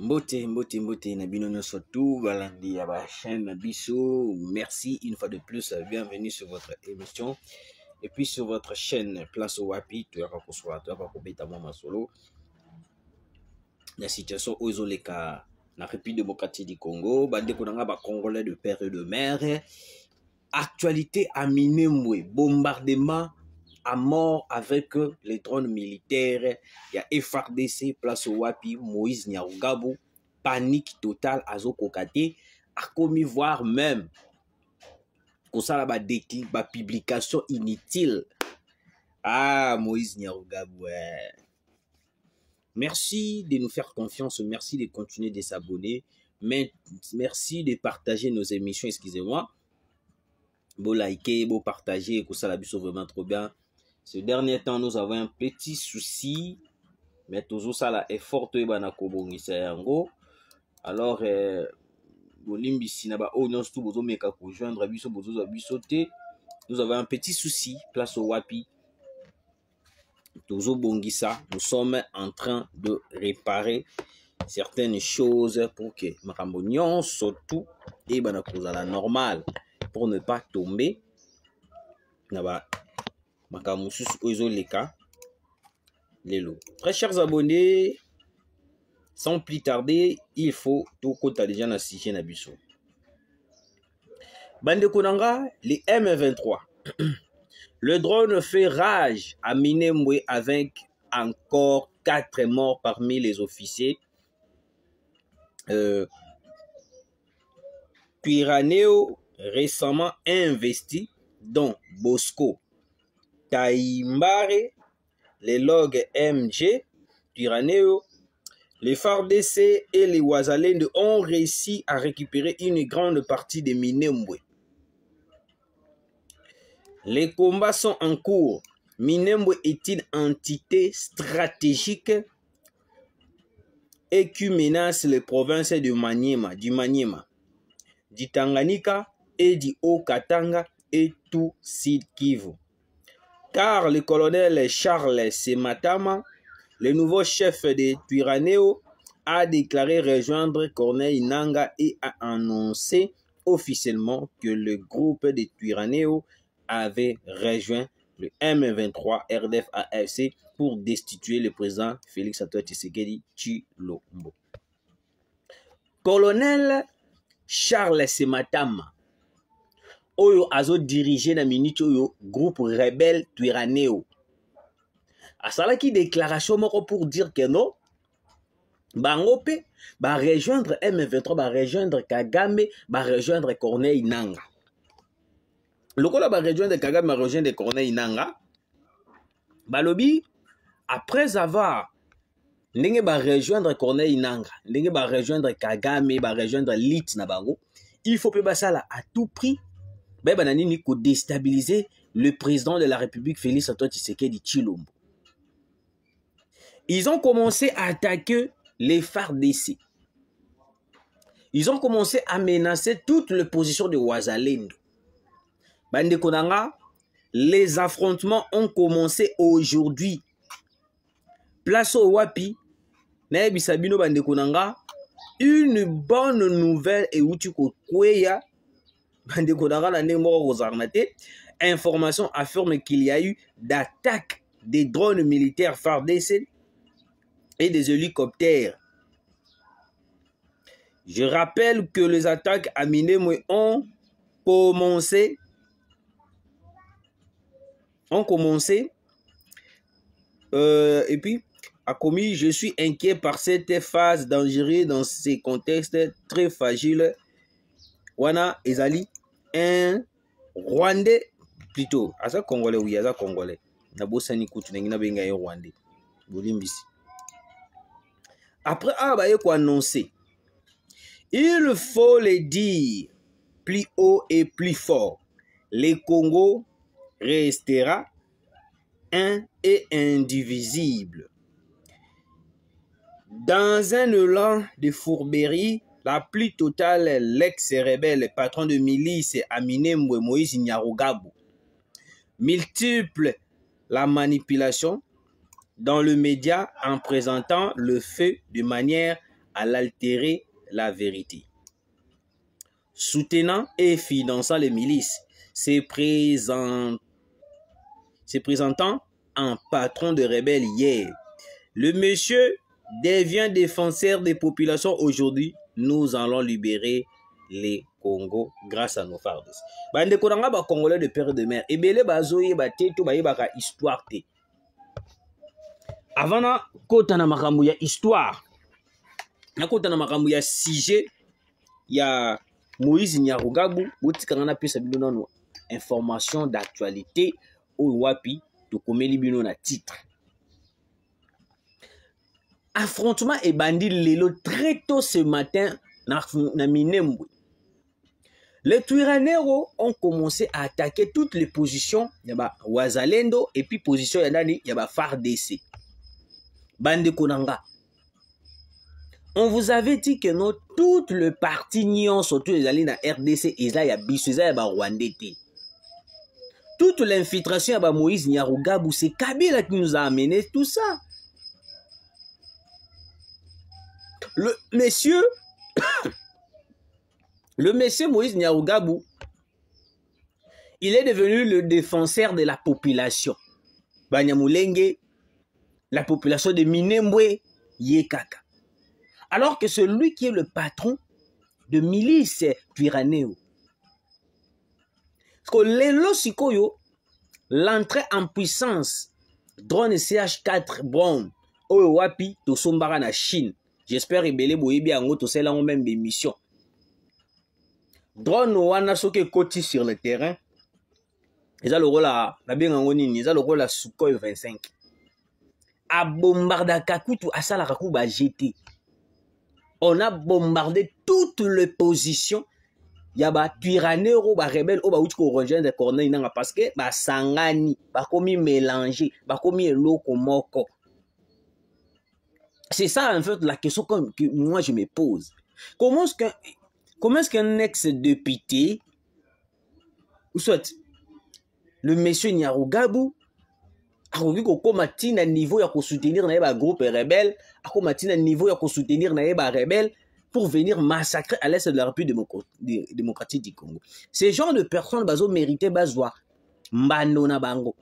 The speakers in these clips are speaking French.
Mbote na bino nyonso tout balandi ya ba chaîne na biso. Merci une fois de plus, bienvenue sur votre émission et puis sur votre chaîne Place Wapi toyaka koswa toyaka kobeta mwa masolo la situation ozoleka na République démocratique du Congo, bandeko nanga ba congolais de père et de mère. Actualité à Minembwe, bombardement à mort avec les drones militaires. Il y a FARDC, Place Wapi, Moïse Nyarugabo, panique totale à Zokokate, a commis voire même qu'on ça la déclin, ba publication inutile. Ah, Moïse Nyarugabo, ouais. Merci de nous faire confiance, merci de continuer de s'abonner, merci de partager nos émissions, excusez-moi. Beau liker, beau partager, que ça la biso vraiment trop bien. Ce dernier temps, nous avons un petit souci, mais toujours ça là est fort et banako bongisa yango. Alors, bolimbi sinaba oh non tout bozo meka ko joindre biso bozo bisoté. Nous avons un petit souci, Place Wapi. Toujours bongisa, nous sommes en train de réparer certaines choses pour que marambonion surtout et banako la normale pour ne pas tomber. Naba Très chers abonnés, sans plus tarder, il faut tout compter déjà na sujet na biso. Bande konanga, les M23. Le drone fait rage à Minembwe avec encore 4 morts parmi les officiers. Twirwaneho récemment investi, dont Bosco Taimbare, les logs MG, Twirwaneho, les FARDC et les Wazalendo ont réussi à récupérer une grande partie de Minembwe. Les combats sont en cours. Minembwe est une entité stratégique et qui menace les provinces du Maniema, du Tanganyika et du Haut-Katanga et tout Sud Kivu. Car le colonel Charles Sematama, le nouveau chef de Twirwaneho, a déclaré rejoindre Corneille Nangaa et a annoncé officiellement que le groupe de Twirwaneho avait rejoint le M23 RDF-AFC pour destituer le président Félix Antoine Tshisekedi Tshilombo. Colonel Charles Sematama oyo azo dirigé na minute oyo groupe rebelle Twirwaneho asalaki déclaration moko pour dire que non bango pe ba rejoindre M23 ba rejoindre Kagame ba rejoindre Corneille Nangaa. Lokola ba rejoindre Kagame ba rejoindre Corneille Nangaa balobi après avoir ndenge ba rejoindre Corneille Nangaa ndenge ba rejoindre Kagame ba rejoindre lit na bango, il faut pe basala à tout prix ba banani ko déstabiliser le président de la République Félix Antoine Tshisekedi Tshilombo. Ils ont commencé à attaquer les FARDC. Ils ont commencé à menacer toutes les positions de Wazalendo. Bande konanga, les affrontements ont commencé aujourd'hui. Place Wapi, na bisabino bande konanga, une bonne nouvelle et utiko kweya bande konanga na ndenge moko kozarnate. Information affirme qu'il y a eu d'attaques des drones militaires FARDC et des hélicoptères. Je rappelle que les attaques à Minembwe ont commencé et puis a commis. Je suis inquiet par cette phase dangereuse dans ces contextes très fragiles. Wana ezali un Rwandais plutôt asa Congolais, oui asa Congolais na bosani kutu na benga ye Rwandais bolimbisi. Après abaye ko annoncer, il faut le dire plus haut et plus fort, le Congo restera un et indivisible. Dans un élan de fourberie la plus totale, l'ex-rebelle patron de milice à Minembwe Moïse Nyarugabo multiple la manipulation dans le média en présentant le fait de manière à l'altérer la vérité. Soutenant et finançant les milices, se présentant en patron de rebelles hier. Le monsieur devient défenseur des populations aujourd'hui. Nous allons libérer les Congo grâce à nos fardes. Bande konanga ba Congolais de père de mer. Ebele bazoye ba te to ba yebaka histoire te. Avant na kota na makambo ya histoire. Na kota na makambo ya sujet ya Moïse Nyarugabo, botikanga na pesa bino no information d'actualité au wapi to komeli bino na titre. Affrontement et bandit lelo très tôt ce matin na Minembwe. Les Twiraneros ont commencé à attaquer toutes les positions yaba Wazalendo et puis position yandani yaba FARDC. Bande konanga. On vous avait dit que non, tout le parti Nyon, surtout les alliés dans RDC, et là, il y a Bissou, il y a Rwandais. Toute l'infiltration, il y a Moïse Nyarugabo, c'est Kabila qui nous a amené tout ça. Le monsieur Moïse Nyarugabo, il est devenu le défenseur de la population. Banyamulenge, la population de Minembwe, Yekaka. Alors que celui qui est le patron de milice Twiraneho. Parce que l'entrée en puissance drone CH4 bon au wapi to sombara na Chine. J'espère ebele boyebi ango to sela même des missions. Drone wana soke koti sur le terrain. Eza le rôle la benga ngonini, eza le rôle la Sukhoi 25. A bombarda kakutu asala kakuba jeté. On a bombardé toutes les positions. Il y a des Twiraneros, des rebelles, des rebelles, des corneilles, parce que des sangani, des commis mélangés, des commis lokomoko. C'est ça, en fait, la question que moi je me pose. Comment est-ce qu'un ex-député, ou soit le monsieur Nyarugabo, a dit à niveau de soutenir les groupes rebelles, à niveau de soutenir les rebelles pour venir massacrer à l'est de la République démocratique du Congo. Ces genres de personnes bazo mérité bazwa mbano na bango.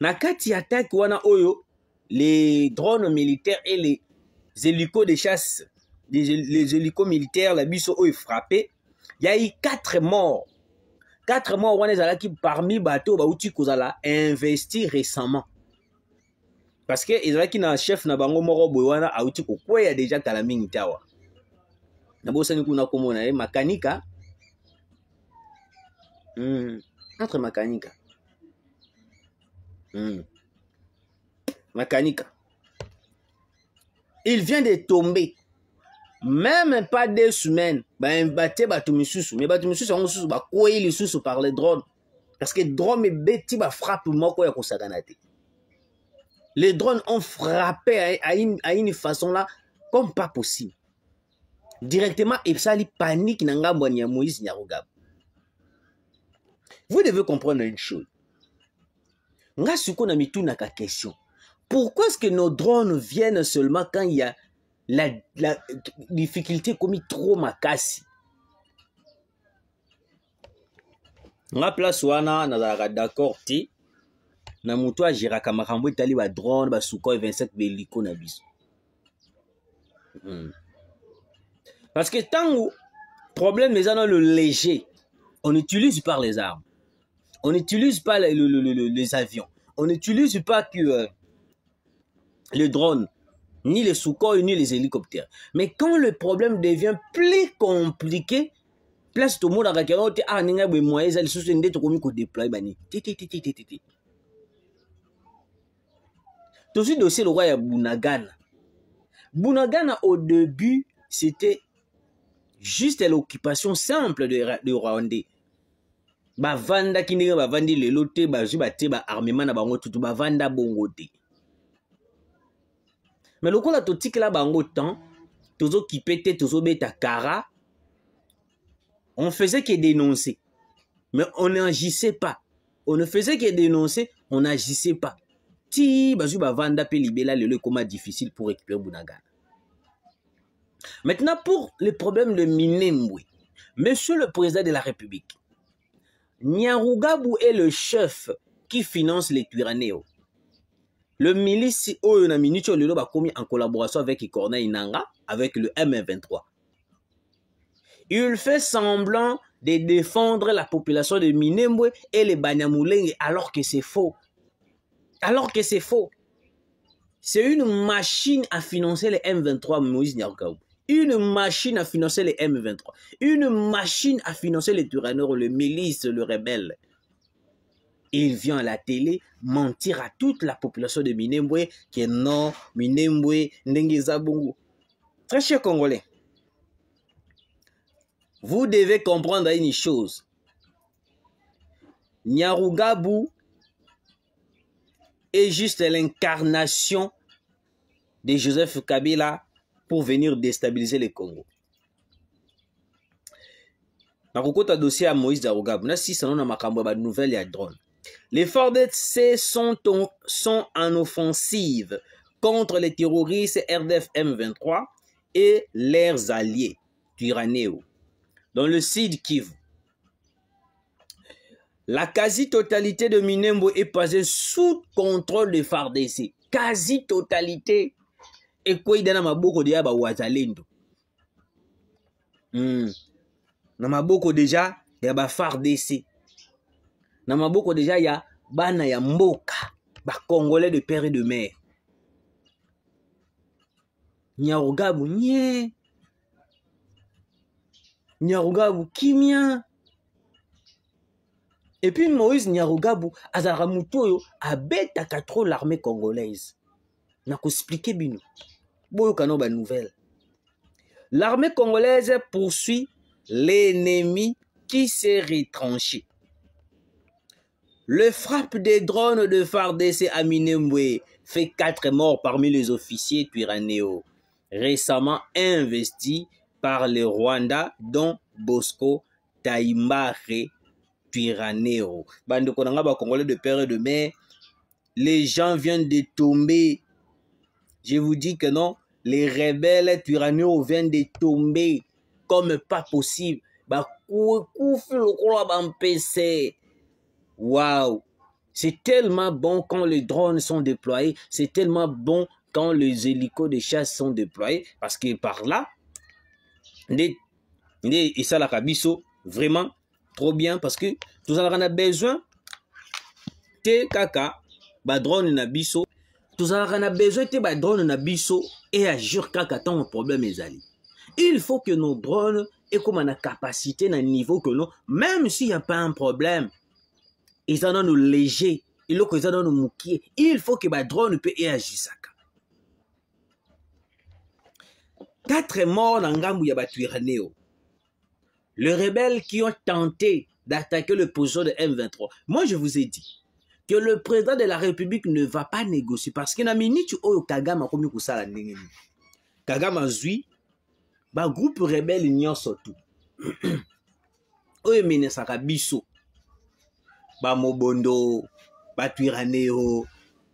Nakati attaque wana oyo les drones militaires et les hélicos de chasse, les hélicos militaires la biso oyo frappé, il y a eu 4 morts. 4 morts qui parmi bateau bauti kozala investi récemment. Parce que ils ont chef na bango moro boywana auti ko kwea déjà kala mingi tawa. Na bosa ni kuna komona makanika. Entre makanika. Makanika. Il vient de tomber. Même pas 2 semaines, ben baté batumisusu, mais batumisusu on susu ba koyi les susu par les drones parce que drone et beti ba frappe moko ya kosaganate. Les drones ont frappé à une façon là comme pas possible. Directement et ça li panique na ngambo ya Moïse Nyarugabo. Vous devez comprendre une chose. Nga suko na mituna ka question. Pourquoi est-ce que nos drones viennent seulement quand il y a la difficulté commis trop makasi? Nga place wana na d'accord ti na mutu ajiraka makambo etali ba drone ba Sukhoi 27 beliko na biso. Parce que tant problème les dans le léger, on n'utilise pas les armes, on n'utilise pas les avions, on n'utilise pas que les drones, ni les Sukhoi, ni les hélicoptères. Mais quand le problème devient plus compliqué, place tout le monde à regarder, ah, n'inga be moyens, les sous ndé to komi ko déployer bani. Tout de dossier le roi ya Bunagana. Bunagana au début, c'était juste l'occupation simple de Rwandais. Ba vanda kinega ba vandi le loté ba juba te ba armement na bango tutu ba vanda bongote. Mais le coup la totique là bango temps, tozo qui pétait tozo beta kara, on faisait que dénoncer, mais on n'agissait pas. On ne faisait que dénoncer, on n'agissait pas. Ti bazu ba vanda pe libela le comment difficile pour récupérer Bunagana. Maintenant, pour le problème de Minembwe, Monsieur le Président de la République, Nyarugabo est le chef qui finance les Twirwaneho. Le milice Oyo na Minicho Lelo ba commis en collaboration avec Corneille Nangaa, avec le M23. Il fait semblant de défendre la population de Minembwe et les Banyamulenge alors que c'est faux. Alors que c'est faux. C'est une machine à financer les M23, Moïse Nyarugabo. Une machine à financer les M23. Une machine à financer les Twirwaneho, le milice, le rebelle. Il vient à la télé mentir à toute la population de Minembwe que non, Minembwe, Ndengeza Bongo. Très chers Congolais, vous devez comprendre une chose. Nyarugabo est juste l'incarnation de Joseph Kabila pour venir déstabiliser le Congo. Nakokota dossier à Moïse Nyarugabo. Na si sanon na makambo ba nouvelle ya drone. Les FARDC sont en offensive contre les terroristes RDF M23 et leurs alliés Twirwaneho dans le Sud Kivu. La quasi-totalité de Minembwe est passée sous contrôle des FARDC. Quasi-totalité. Et quoi il y a maboko déjà ba wazalendo. Na maboko déjà ya ba FARDC. Na maboko déjà ya bana ya mboka, ba Congolais de père et de mère. Nyarugabo nye. Nyarugabo kimia. Et puis Moïse Nyarugabo azara mutoyo abetaka trop l'armée congolaise. Nako expliquer bino. Boyo kano ba nouvelle. L'armée congolaise poursuit l'ennemi qui s'est retranché. Le frappe des drones de FARDC à Minembwe fait 4 morts parmi les officiers Twirwaneho, récemment investis par le Rwanda, dont Bosco Taïmbare Twirwaneho. Bande konanga ba Congolais de père et de mère, les gens viennent de tomber. Je vous dis que non, les rebelles Twirwaneho viennent de tomber comme pas possible. Ba koufi lokola bampese. Waouh! C'est tellement bon quand les drones sont déployés. C'est tellement bon quand les hélicos de chasse sont déployés. Parce que par là, et ça la kabiso, vraiment trop bien. Parce que tout ça, on a besoin. Te kaka, ba drone na biso. Tout ça, on a besoin de ba drone na biso. Et agir kaka tant problème est allé. Il faut que nos drones aient comme une capacité, un niveau que nous, même s'il n'y a pas un problème, ils en ont nous léger, ils ont nous moukier. Il faut que les drones puissent agir. 4 morts dans Ngambu ya Twirwaneho. Les rebelles qui ont tenté d'attaquer le position de M23. Moi, je vous ai dit que le président de la République ne va pas négocier parce qu'il y a minute où Kagame a commis pour ça la ndenge. Kagame a zui, ba groupe rebelle ignorent surtout. Oye mene sakabiso. Ba Mobondo, ba Twirwaneho,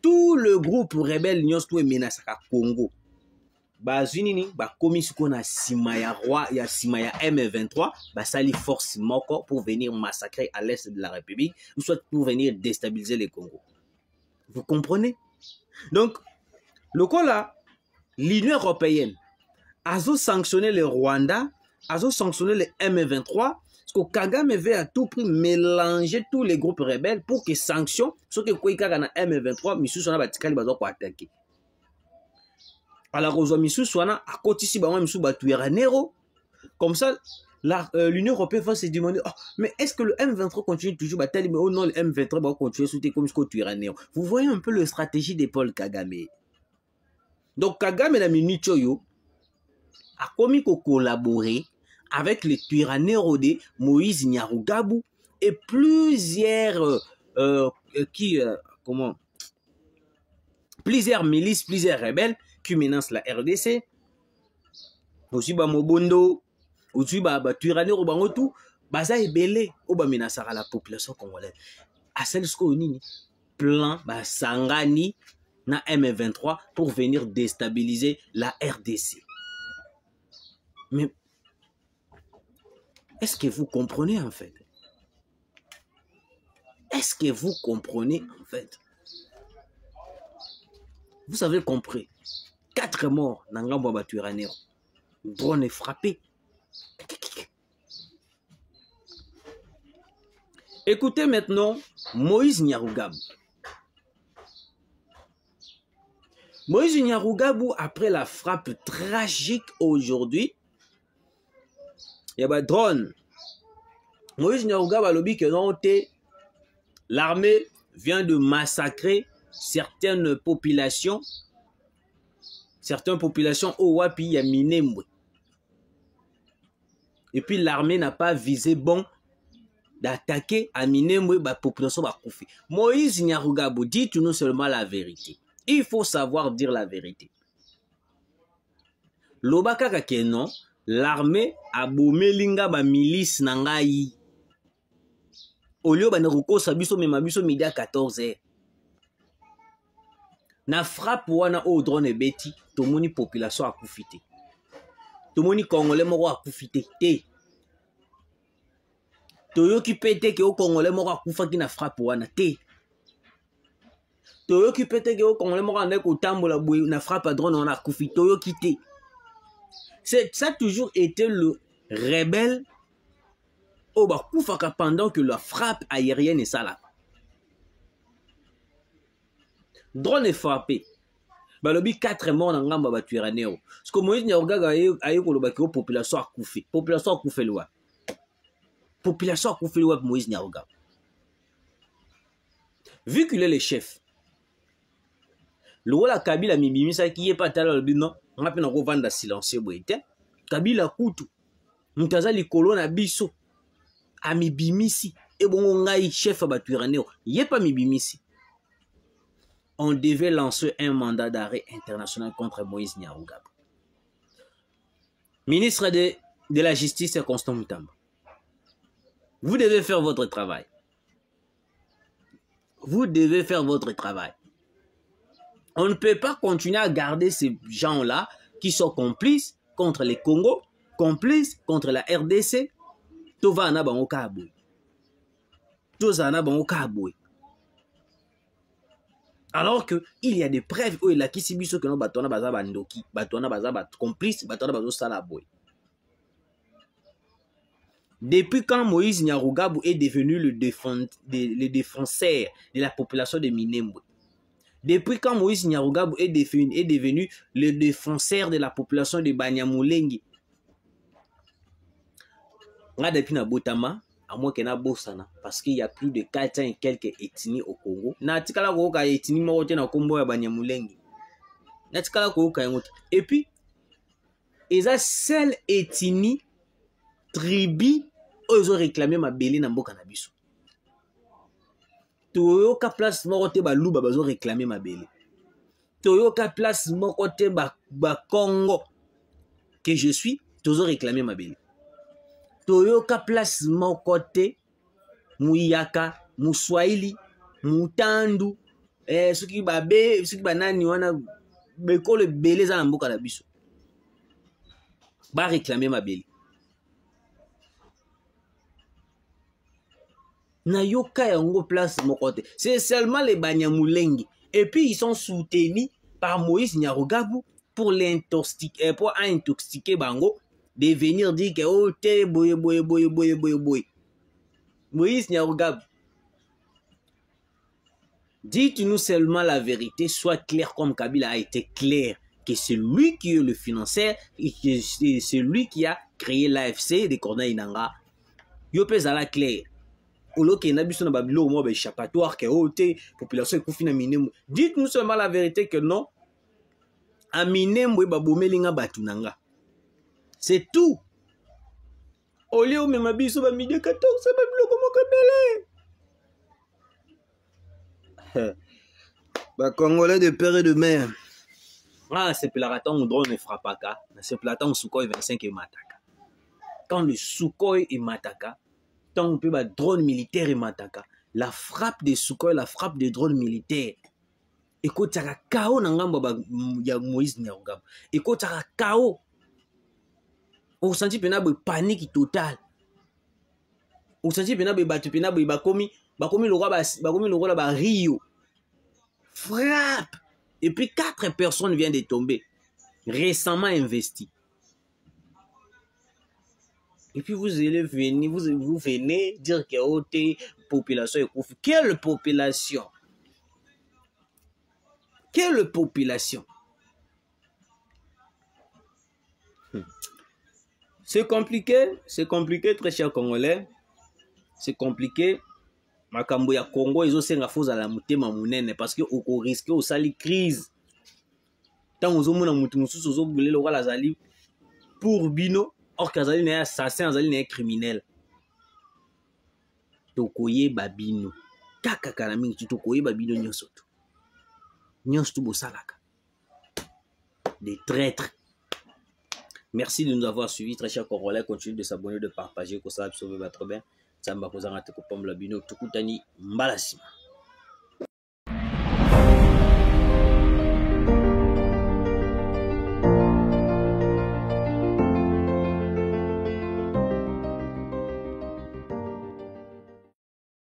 tout le groupe rebelle nyos tout menasaka Congo. Ba zunini ba komisiko na sima ya roi ya sima ya M23, ba sali force moko pour venir massacrer à l'est de la République, ou soit pour venir déstabiliser le Congo. Vous comprenez? Donc, le cas là, l'Union européenne a sanctionné le Rwanda, a sanctionné le M23. Parce que Kagame veut à tout prix mélanger tous les groupes rebelles pour que sanctions, ce que Kouika na M23, Missou Swana Batikali Bazo pour attaquer. Alors, aux Missou Swana, à côté si Baman Missou Twirwaneho, comme ça, l'Union européenne va se demander, oh, mais est-ce que le M23 continue toujours batailler, mais oh non, le M23 va continuer à soutenir comme Twirwaneho. Vous voyez un peu la stratégie de Paul Kagame. Donc, Kagame la minute a commis qu'on collaborer avec les Twirwaneho de Moïse Nyarugabo et plusieurs plusieurs milices, plusieurs rebelles qui menacent la RDC. Aussi ba Mobondo, aussi ba Twirwaneho bango tout, baza ebele o ba menacera la population congolaise. À celle ce nini plan ba sangani na M23 pour venir déstabiliser la RDC. Mais est-ce que vous comprenez en fait? Est-ce que vous comprenez en fait? Vous avez compris. 4 morts dans Ngambo Baturanero. Drone est frappé. Écoutez maintenant Moïse Nyarugabou. Moïse Nyarugabou, après la frappe tragique aujourd'hui, il y a un drone. Moïse Nyarugabou a lobby que l'armée vient de massacrer certaines populations au Wapi ya Minembwe. Et puis l'armée n'a pas visé bon d'attaquer à Minembwe la population va koufi. Moïse Nyarugabou, dites-nous seulement la vérité. Il faut savoir dire la vérité. Lobaka kakeno, l'armée a bomelinga ba milice nangai. Olio ba neruko sabiso memabiso midi à 14h. Na frappe wana o drone beti, tomoni population a koufité. Tomoni congolais moko a koufité te. Toyoki pete ke o congolais moko a koufaki na frappe wana te. Toyoki pete ke o congolais moko ande ko tambola boye na frappe drone wana a koufi. Toyoki te. Ça a toujours été le rebelle au bakoufaka pendant que la frappe aérienne est ça là. Drone est frappé. Balobi 4 morts dans Ngamba Baturanero. Ce que Moïse Nyarugabou a eu pour la population a koufé. Population a koufé loin. Population a koufé loin Moïse Nyarugabou. Vu qu'il est le chef, le rôle à Kabila Mibimisa qui est pas tel le non, on a pu nous vendre silencieux boité. Kabila Koutu, Mutaza likolo na biso, a Mibimisi, et bon ngai chef à Baturanero, y est pas Mibimisi. On devait lancer un mandat d'arrêt international contre Moïse Nyarugabou. Ministre de la Justice, Constant Mutamba. Vous devez faire votre travail. Vous devez faire votre travail. On ne peut pas continuer à garder ces gens-là qui sont complices contre les Congo, complices contre la RDC. Tovana bango kaboué. Tozana bango kaboué. Alors qu'il y a des preuves où il a qui sibiso que non batona baza bandoki, batona baza bat complice, batona bazo salaboy. Depuis quand Moïse Nyarugabou est devenu le défenseur de la population de Minembwe? Depuis quand Moïse Nyarugabou est devenu le défenseur de la population de Banyamulenge? Là depuis na Botama, à moins qu'il y ait Bossana, parce qu'il y a plus de 400 et quelques ethnies au Congo. Natikala koka ethnie morote na kombo ya Banyamulenge. Natikala koka yangote. Et puis, ils ont seule ethnie tribu ils ont réclamé ma belé na mboka na biso. Toyoka place morote ba luba bazo réclamé ma belé. Toyoka place morote ba Congo que je suis, tozo réclamé ma belé. Toyoka place mon côté, Muyaka, Muswahili, Mutandu, ce qui ba nani wana beko le belé za mboka na biso. Ba réclamer ma belé. Na yoka yango place mon côté. C'est seulement les Banyamulenge. Et puis ils sont soutenus par Moïse Nyarugabou pour intoxiquer bango. De venir dire que oh te boye. Moïse Nyarugabou, dites-nous seulement la vérité, soit clair comme Kabila a été clair, que c'est lui qui est le financier et que c'est lui qui a créé l'AFC de Corneille Nangaa. Yo pesa la clair. Olo ke nabiso na babilo mo ba échappatoire que oh te population ekufina Minembwe. Dites-nous seulement la vérité que non. A Minembwe ba bomelinga batu nanga. C'est tout. Au lieu où même abisso ba midi 14 ba biloko mokabele. Ba Congolais de père et de mère. Ah, c'est plaraton ou drone ne frappe pas. C'est plaraton Sukhoi 25 et Mataka. Quand le Sukhoi et Mataka, tant on peut ba drone militaire et Mataka, la frappe des Sukhoi, la frappe des drones militaires. Écoute, ça a KO nangamba ya Moïse Nyarugabou. Écoute, ça a KO. Ressenti pena be panique totale. Ressenti pena be batu pena be bakomi le roi là Rio. Frappe. Et puis 4 personnes viennent de tomber. Récemment investies. Et puis vous allez venir, vous venez dire que la population est couverte. Quelle population? Quelle population? C'est compliqué, très cher Congolais. C'est compliqué. Makambo ya Congo, ils ont senga foza la mutema munene parce que au risque au sali crise. Tant aux hommes na mutu mususu zo boulé le roi la zali pour bino, or kazali na assassin, azali na criminel. Tokoye babino. Kaka kala mingi tokoye babino nyonso to. Nyonso to bosalaka. Des traîtres. Merci de nous avoir suivis, très chers Congolais. Continuez de s'abonner, de partager, que ça va sauver votre bien. Samba kozanga te kopam la bino tukutani mbalasima.